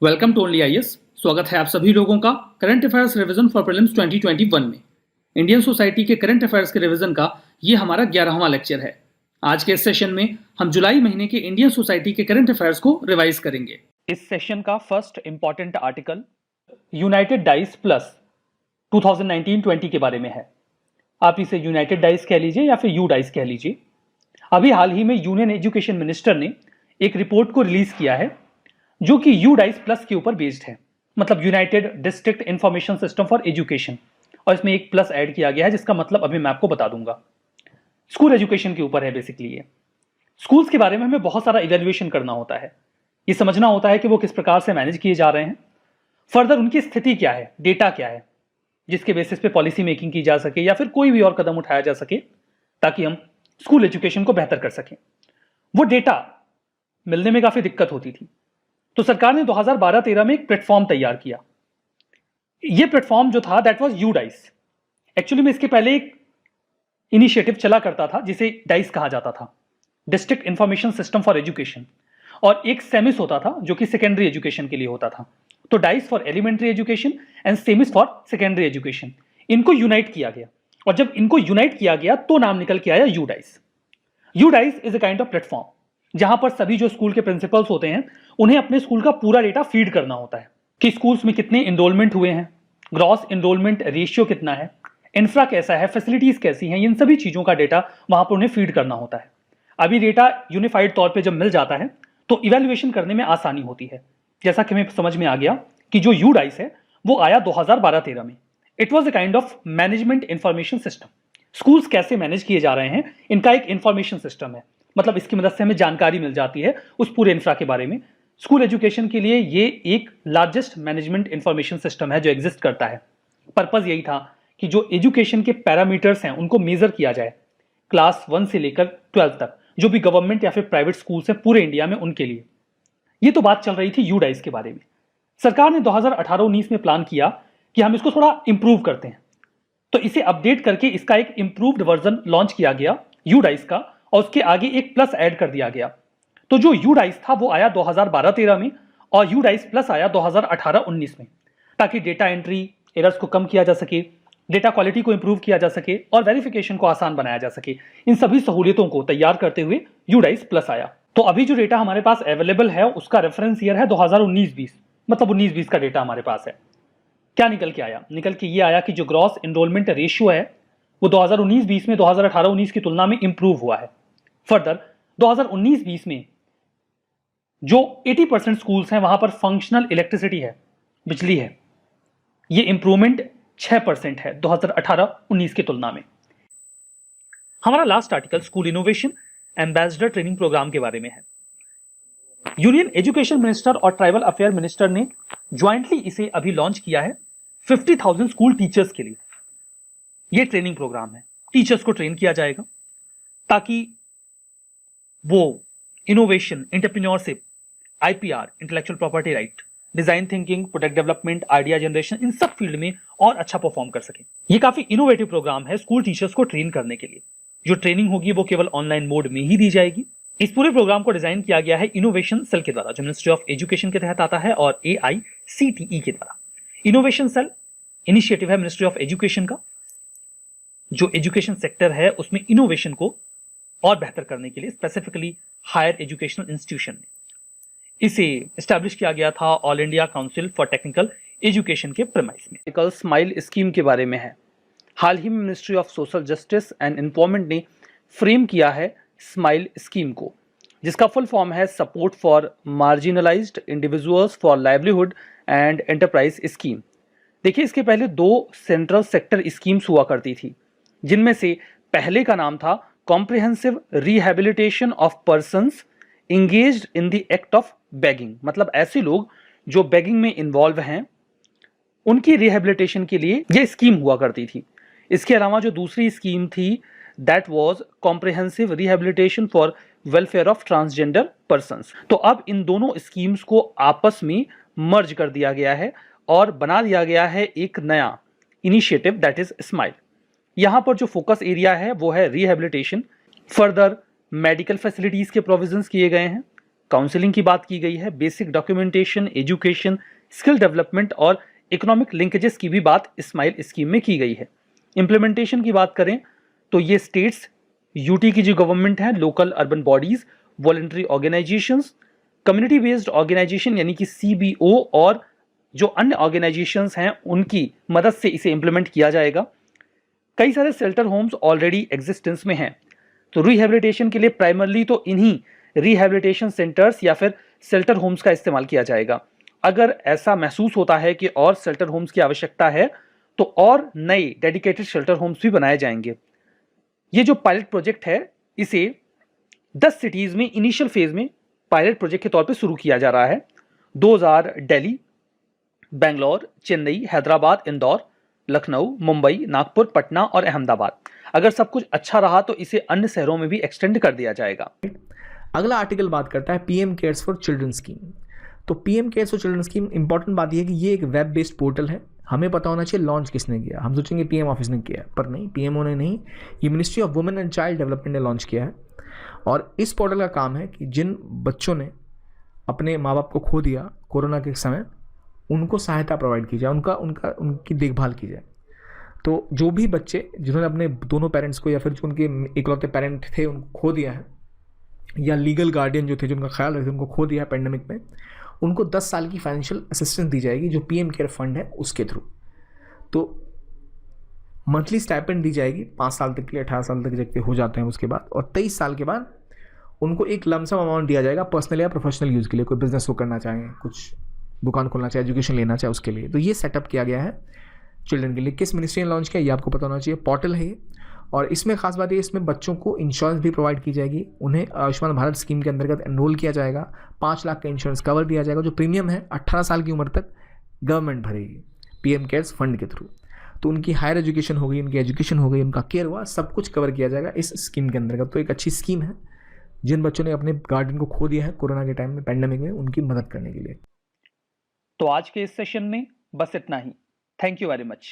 Welcome to only IAS. स्वागत है आप सभी लोगों का current affairs revision for prelims 2021 में। इंडियन सोसाइटी के करंट अफेयर्स के रिवीजन का ये हमारा 11वां लेक्चर है। आज के इस सेशन में हम जुलाई महीने के इंडियन सोसाइटी के करंट अफेयर्स को रिवाइज करेंगे। इस सेशन का first important article United dice plus 2019-20 के बारे में है। आप इसे यूनाइटेड डाइस कह लीजिए या फिर यू डाइस कह लीजिए। अभी हाल ही में यूनियन एजुकेशन मिनिस्टर ने एक रिपोर्ट को रिलीज किया है जो कि यू डाइस प्लस के ऊपर बेस्ड है, मतलब United district information system for education, और इसमें एक प्लस ऐड किया गया है जिसका मतलब अभी मैं आपको बता दूंगा। स्कूल एजुकेशन के ऊपर है बेसिकली ये। स्कूल्स के बारे में हमें बहुत सारा इवैल्यूएशन करना होता है, ये समझना होता है कि वो किस प्रकार से मैनेज किए जा रहे हैं, फर्दर उनकी स्थिति क्या है, डेटा क्या है, जिसके बेसिस पे पॉलिसी मेकिंग की जा सके या फिर कोई भी और कदम उठाया जा सके ताकि हम स्कूल एजुकेशन को बेहतर कर सकें। वो डेटा मिलने में काफी दिक्कत होती थी, तो सरकार ने 2012-13 में एक प्लेटफॉर्म तैयार किया। ये प्लेटफॉर्म जो था that was you dice. Actually में इसके पहले एक इनिशिएटिव चला करता था जिसे डाइस कहा जाता था, district information system for education, और एक सेमिस होता था जो कि सेकेंडरी एजुकेशन के लिए होता था। तो DISE for elementary education and SEMIS for secondary education, इनको यूनाइट किया गया, और जब इनको यूनाइट किया गया तो नाम निकल के आया you dice. You dice is a kind of platform जहां पर सभी जो स्कूल के प्रिंसिपल्स होते हैं उन्हें अपने स्कूल का पूरा डेटा फीड करना होता है कि स्कूल्स में कितने इनरोलमेंट हुए हैं, ग्रॉस इनरोलमेंट रेशियो कितना है, इंफ्रा कैसा है, फैसिलिटीज कैसी हैं, इन सभी चीजों का डेटा वहां पर उन्हें फीड करना होता है। अभी डेटा यूनिफाइड तौर पे जब मिल जाता है तो इवैल्यूएशन करने में आसानी होती है। जैसा कि हमें समझ में आ गया कि जो यू डाइस है वो आया 2012-13 में। It was a kind of management information system. Schools कैसे मैनेज किए जा रहे हैं इनका एक इंफॉर्मेशन सिस्टम है, मतलब इसकी मदद से हमें जानकारी मिल जाती है उस पूरे इंफ्रा के बारे में। स्कूल एजुकेशन के लिए ये एक लार्जेस्ट मैनेजमेंट इंफॉर्मेशन सिस्टम है जो एग्जिस्ट करता है। पर्पस यही था कि जो एजुकेशन के पैरामीटर्स हैं उनको मेजर किया जाए क्लास 1 से लेकर 12 तक, जो भी गवर्नमेंट या फिर प्राइवेट स्कूल्स हैं पूरे इंडिया में उनके लिए। ये तो बात चल रही थी यू डाइस के बारे में। सरकार ने 2018-19 में प्लान किया कि हम इसको थोड़ा इंप्रूव करते हैं, तो इसे अपडेट करके इसका एक इंप्रूव्ड वर्जन लॉन्च किया गया यू डाइस का, और उसके आगे एक प्लस ऐड कर दिया गया। तो जो यू डाइस था वो आया 2012-13 में और यू डाइस प्लस आया 2018-19 में, ताकि डेटा एंट्री एरर्स को कम किया जा सके, डेटा क्वालिटी को इंप्रूव किया जा सके और वेरिफिकेशन को आसान बनाया जा सके। इन सभी सहूलियतों को तैयार करते हुए यू डाइस प्लस आया। तो अभी जो डेटा हमारे पास अवेलेबल है उसका रेफरेंस ईयर है 2019-20, मतलब 19-20 का डेटा हमारे पास है। क्या निकल के आया? निकल के ये आया कि जो ग्रॉस एनरोलमेंट रेशियो है वो 2019-20 में 2018-19 की तुलना में इंप्रूव हुआ है। फर्दर 2019-20 में जो 80% स्कूल्स हैं वहां पर फंक्शनल इलेक्ट्रिसिटी है, बिजली है, ये इंप्रूवमेंट 6% है 2018-19 की तुलना में। हमारा last article school innovation ambassador training program के बारे में है। यूनियन एजुकेशन मिनिस्टर और ट्राइबल अफेयर मिनिस्टर ने ज्वाइंटली इसे अभी लॉन्च किया है 50,000 स्कूल टीचर्स के लिए। यह ट्रेनिंग प्रोग्राम है, टीचर्स को ट्रेन किया जाएगा ताकि वो innovation, entrepreneurship, IPR, intellectual property right, design thinking, product development, idea generation, इन सब फील्ड में और अच्छा परफॉर्म कर सके। ये काफी इनोवेटिव प्रोग्राम है स्कूल टीचर्स को ट्रेन करने के लिए। जो ट्रेनिंग होगी वो केवल ऑनलाइन मोड में ही दी जाएगी। इस पूरे प्रोग्राम को डिजाइन किया गया है इनोवेशन सेल के द्वारा, जो मिनिस्ट्री ऑफ एजुकेशन के तहत आता है, और AICTE के द्वारा। इनोवेशन सेल इनिशिएटिव है मिनिस्ट्री ऑफ एजुकेशन का, जो एजुकेशन सेक्टर है उसमें इनोवेशन को और बेहतर करने के लिए स्पेसिफिकली हायर एजुकेशनल इंस्टीट्यूशन में इसे एस्टैब्लिश किया गया था all India council for technical education के प्रेमाइस में। कल स्माइल स्कीम के बारे में है। हाल ही में ministry of social justice and empowerment ने फ्रेम किया है स्माइल स्कीम को, जिसका फुल फॉर्म है support for marginalised individuals for livelihood and enterprise scheme. देखिए, इसके पहले 2 सेंट्रल सेक्टर स्कीम्स हुआ करती थी, जिनमें से पहले का नाम था comprehensive rehabilitation of persons engaged in the act of begging, मतलब ऐसे लोग जो बेगिंग में इन्वॉल्व हैं उनकी रिहेबिलिटेशन के लिए यह स्कीम हुआ करती थी। इसके अलावा जो दूसरी स्कीम थी that was comprehensive rehabilitation for welfare of transgender persons. तो अब इन दोनों स्कीम्स को आपस में मर्ज कर दिया गया है और बना दिया गया है एक नया इनिशिएटिव दैट इज स्माइल। यहां पर जो फोकस एरिया है वो है रिहेबिलिटेशन। फर्दर मेडिकल फैसिलिटीज के प्रोविजंस किए गए हैं, काउंसलिंग की बात की गई है, basic documentation, education, skill development और इकोनॉमिक लिंकेजेस की भी बात स्माइल स्कीम में की गई है। इम्प्लीमेंटेशन की बात करें तो ये स्टेट्स, यूटी की जो गवर्नमेंट है, local urban bodies, voluntary organisations, community based organisation यानी कि सीबीओ और जो अन्य ऑर्गेनाइजेशंस हैं उनकी मदद से इसे इंप्लीमेंट किया जाएगा। कई सारे शेल्टर होम्स ऑलरेडी एग्जिस्टेंस में हैं, तो रिहैबिलिटेशन के लिए प्राइमरली तो इन्हीं रिहैबिलिटेशन सेंटर्स या फिर शेल्टर होम्स का इस्तेमाल किया जाएगा। अगर ऐसा महसूस होता है कि और शेल्टर होम्स की आवश्यकता है तो और नए डेडिकेटेड शेल्टर होम्स भी बनाए जाएंगे। ये जो पायलट प्रोजेक्ट है इसे 10 सिटीज में इनिशियल फेज में पायलट प्रोजेक्ट के तौर पे शुरू किया जा रहा है। 2000 दिल्ली, बेंगलोर, चेन्नई, हैदराबाद, इंदौर, लखनऊ, मुंबई, नागपुर, पटना और अहमदाबाद। अगर सब कुछ अच्छा रहा तो इसे अन्य शहरों में भी एक्सटेंड कर दिया जाएगा। अगला आर्टिकल बात करता है PM CARES for children scheme. तो PM CARES for children scheme important बात यह है कि ये एक वेब बेस्ड पोर्टल है। हमें पता होना चाहिए लॉन्च किसने किया। हम सोचेंगे पीएम ऑफिस ने किया, पर नहीं, पीएमओ ने नहीं, ये ministry of women and child development ने लॉन्च किया है। और इस पोर्टल का काम है कि जिन बच्चों ने अपने माँ बाप को खो दिया कोरोना के समय, उनको सहायता प्रोवाइड की जाए, उनकी देखभाल की जाए। तो जो भी बच्चे जिन्होंने अपने दोनों पेरेंट्स को या फिर जो उनके इकलौते पेरेंट थे उनको खो दिया है, या लीगल गार्डियन जो थे जो उनका ख्याल रखते उनको खो दिया है पैंडेमिक में, उनको 10 साल की फाइनेंशियल असिस्टेंस दी जाएगी जो पीएम केयर फंड है उसके थ्रू। तो मंथली स्टाइपेंड दी जाएगी 5 साल तक के लिए, 18 साल तक जब हो जाते हैं उसके बाद, और 23 साल के बाद उनको एक लमसम अमाउंट दिया जाएगा पर्सनल या प्रोफेशनल यूज़ के लिए। कोई बिजनेस वो करना चाहें, कुछ दुकान खोलना चाहे, एजुकेशन लेना चाहे, उसके लिए। तो ये सेटअप किया गया है चिल्ड्रन के लिए। किस मिनिस्ट्री ने लॉन्च किया ये आपको पता होना चाहिए। पोर्टल है ये, और इसमें खास बात ये, इसमें बच्चों को इंश्योरेंस भी प्रोवाइड की जाएगी। उन्हें आयुष्मान भारत स्कीम के अंतर्गत एनरोल किया जाएगा, 5 लाख का इंश्योरेंस कवर दिया जाएगा। जो प्रीमियम है 18 साल की उम्र तक गवर्नमेंट भरेगी पीएम केयर्स फंड के थ्रू। तो उनकी हायर एजुकेशन हो गई, उनकी एजुकेशन हो गई, उनका केयर हुआ, सब कुछ कवर किया जाएगा इस स्कीम के अंतर्गत। तो एक अच्छी स्कीम है जिन बच्चों ने अपने गार्डियन को खो दिया है कोरोना के टाइम में, पैंडेमिक में, उनकी मदद करने के लिए। तो आज के इस सेशन में बस इतना ही। Thank you very much.